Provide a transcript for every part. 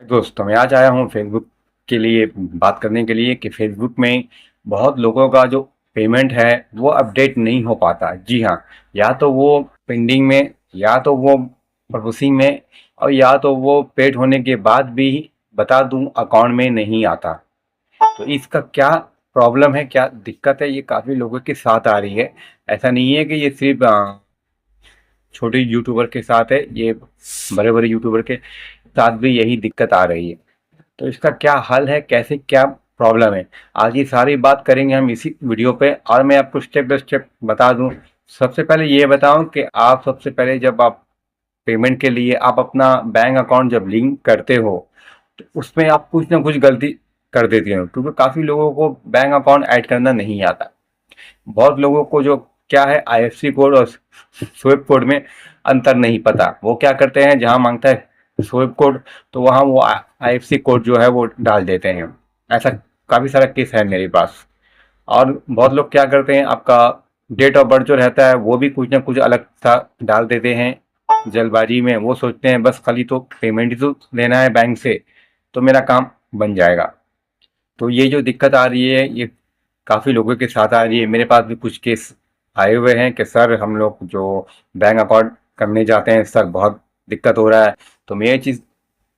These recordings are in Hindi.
दोस्तों मैं आज आया हूँ फेसबुक के लिए बात करने के लिए कि फेसबुक में बहुत लोगों का जो पेमेंट है वो अपडेट नहीं हो पाता। जी हाँ, या तो वो पेंडिंग में, या तो वो प्रोसेसिंग में, और या तो वो पेड होने के बाद भी बता दूं अकाउंट में नहीं आता। तो इसका क्या प्रॉब्लम है, क्या दिक्कत है, ये काफ़ी लोगों के साथ आ रही है। ऐसा नहीं है कि ये सिर्फ छोटे यूट्यूबर के साथ है, ये बड़े बड़े यूट्यूबर के साथ भी यही दिक्कत आ रही है। तो इसका क्या हल है, कैसे क्या प्रॉब्लम है, आज ये सारी बात करेंगे हम इसी वीडियो पे। और मैं आपको स्टेप बाय स्टेप बता दूं। सबसे पहले ये बताऊं कि आप सबसे पहले जब आप पेमेंट के लिए आप अपना बैंक अकाउंट जब लिंक करते हो तो उसमें आप कुछ ना कुछ गलती कर देते हो, क्योंकि काफ़ी लोगों को बैंक अकाउंट ऐड करना नहीं आता। बहुत लोगों को जो क्या है आईएफसी कोड और स्विफ्ट कोड में अंतर नहीं पता। वो क्या करते हैं, जहां मांगता है स्विफ्ट कोड तो वहां वो आईएफसी कोड जो है वो डाल देते हैं। ऐसा काफी सारा केस है मेरे पास। और बहुत लोग क्या करते हैं, आपका डेट ऑफ बर्थ जो रहता है वो भी कुछ ना कुछ अलग सा डाल देते हैं जल्दबाजी में। वो सोचते हैं बस खाली तो पेमेंट ही तो लेना है बैंक से तो मेरा काम बन जाएगा। तो ये जो दिक्कत आ रही है ये काफ़ी लोगों के साथ आ रही है। मेरे पास भी कुछ केस आए हुए हैं कि सर हम लोग जो बैंक अकाउंट करने जाते हैं सर बहुत दिक्कत हो रहा है। तो मैं ये चीज़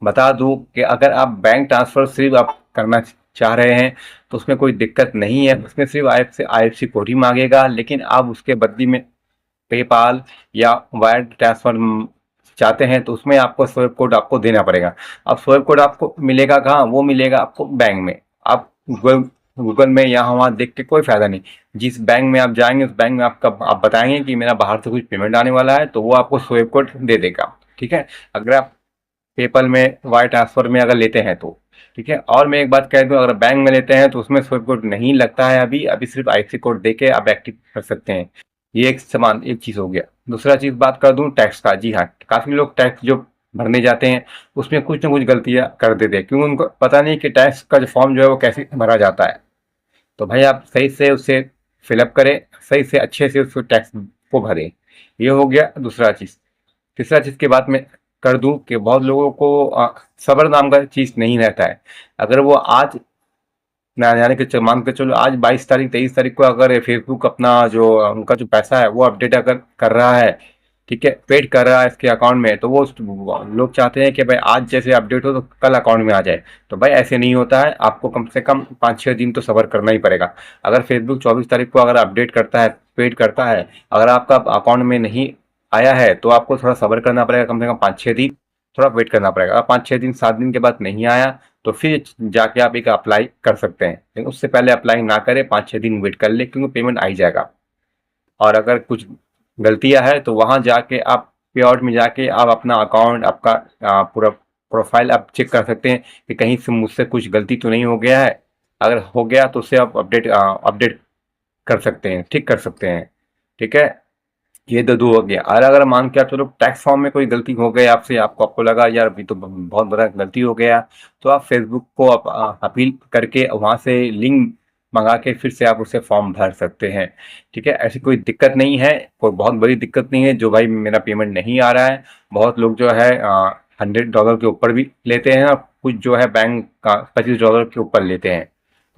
बता दूं कि अगर आप बैंक ट्रांसफ़र सिर्फ आप करना चाह रहे हैं तो उसमें कोई दिक्कत नहीं है। उसमें सिर्फ आईएफसी कोड ही मांगेगा, लेकिन आप उसके बदले में पेपाल या वायर ट्रांसफर चाहते हैं तो उसमें आपको स्विफ्ट कोड आपको देना पड़ेगा। अब स्विफ्ट कोड आपको मिलेगा कहाँ, वो मिलेगा आपको बैंक में। आप गूगल गूगल में यहाँ वहाँ देख के कोई फायदा नहीं। जिस बैंक में आप जाएंगे उस बैंक में आपका आप बताएंगे कि मेरा बाहर से कुछ पेमेंट आने वाला है तो वो आपको स्विफ्ट कोड दे देगा। ठीक है, अगर आप पेपल में वायर ट्रांसफर में अगर लेते हैं तो ठीक है। और मैं एक बात कह दूं, अगर बैंक में लेते हैं तो उसमें स्विफ्ट कोड नहीं लगता है। अभी अभी सिर्फ आईएफएससी कोड देके आप एक्टिव कर सकते हैं। ये एक चीज़ हो गया। दूसरा चीज़ बात कर दूं टैक्स का। जी हाँ, काफ़ी लोग टैक्स जो भरने जाते हैं उसमें कुछ ना कुछ गलतियां कर देते हैं, क्योंकि उनको पता नहीं कि टैक्स का जो फॉर्म जो है वो कैसे भरा जाता है। तो भाई आप सही से उसे फिलअप करें, सही से अच्छे से उसको टैक्स को भरें। ये हो गया दूसरा चीज़। तीसरा चीज़ की बात मैं कर दूं कि बहुत लोगों को सब्र नाम का चीज़ नहीं रहता है। अगर वो आज ना यानी कि मान के चलो आज 22 तारीख 23 तारीख को अगर फेसबुक अपना जो उनका जो पैसा है वो अपडेट अगर कर रहा है, ठीक है, पेड कर रहा है इसके अकाउंट में, तो वो लोग चाहते हैं कि भाई आज जैसे अपडेट हो तो कल अकाउंट में आ जाए। तो भाई ऐसे नहीं होता है, आपको कम से कम 5-6 दिन तो सब्र करना ही पड़ेगा। अगर फेसबुक 24 तारीख को अगर अपडेट करता है, पेड करता है, अगर आपका अकाउंट में नहीं आया है तो आपको थोड़ा सब्र करना पड़ेगा, कम से कम 5-6 दिन थोड़ा वेट करना पड़ेगा। अगर 5-6 दिन 7 दिन के बाद नहीं आया तो फिर जाके आप एक अप्लाई कर सकते हैं, लेकिन उससे पहले अप्लाई ना करें, 5-6 दिन वेट कर ले, क्योंकि पेमेंट आ ही जाएगा। और अगर कुछ गलतियां है तो वहां जाके आप पे आउट में जाके आप अपना अकाउंट आपका पूरा प्रोफाइल आप चेक कर सकते हैं कि कहीं से मुझसे कुछ गलती तो नहीं हो गया है। अगर हो गया तो उसे आप अपडेट कर सकते हैं, ठीक कर सकते हैं। ठीक है, ये तो दो हो गया। और अगर मान के आप चलो टैक्स फॉर्म में कोई गलती हो गई आपसे, आपको लगा यार अभी तो बहुत बड़ा गलती हो गया, तो आप फेसबुक को आप अपील करके वहां से लिंक मंगा के फिर से आप उसे फॉर्म भर सकते हैं। ठीक है, ऐसी कोई दिक्कत नहीं है, कोई बहुत बड़ी दिक्कत नहीं है जो भाई मेरा पेमेंट नहीं आ रहा है। बहुत लोग जो है $100 के ऊपर भी लेते हैं, और कुछ जो है बैंक का $25 के ऊपर लेते हैं।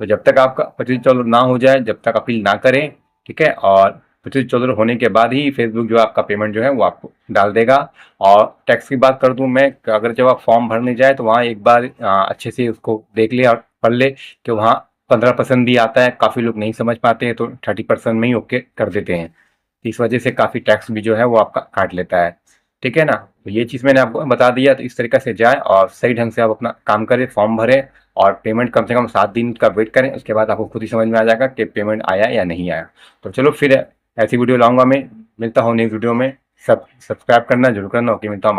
तो जब तक आपका $25 ना हो जाए जब तक अपील ना करें, ठीक है। और $25 होने के बाद ही फेसबुक जो आपका पेमेंट जो है वो आपको डाल देगा। और टैक्स की बात कर दूं मैं, अगर जब आप फॉर्म भरने जाए तो वहाँ एक बार अच्छे से उसको देख ले और पढ़ ले कि वहाँ 15% भी आता है। काफ़ी लोग नहीं समझ पाते हैं तो 30% में ही ओके कर देते हैं। इस वजह से काफ़ी टैक्स भी जो है वो आपका काट लेता है। ठीक है ना, तो ये चीज़ मैंने आपको बता दिया। तो इस तरीके से जाए और सही ढंग से आप अपना काम करें, फॉर्म भरें, और पेमेंट कम से कम 7 दिन का वेट करें। उसके बाद आपको खुद ही समझ में आ जाएगा कि पेमेंट आया या नहीं आया। तो चलो फिर ऐसी वीडियो लाऊंगा मैं, मिलता हूँ नेक्स्ट वीडियो में। सब्सक्राइब करना जरूर करना। ओके, मिलता हूँ।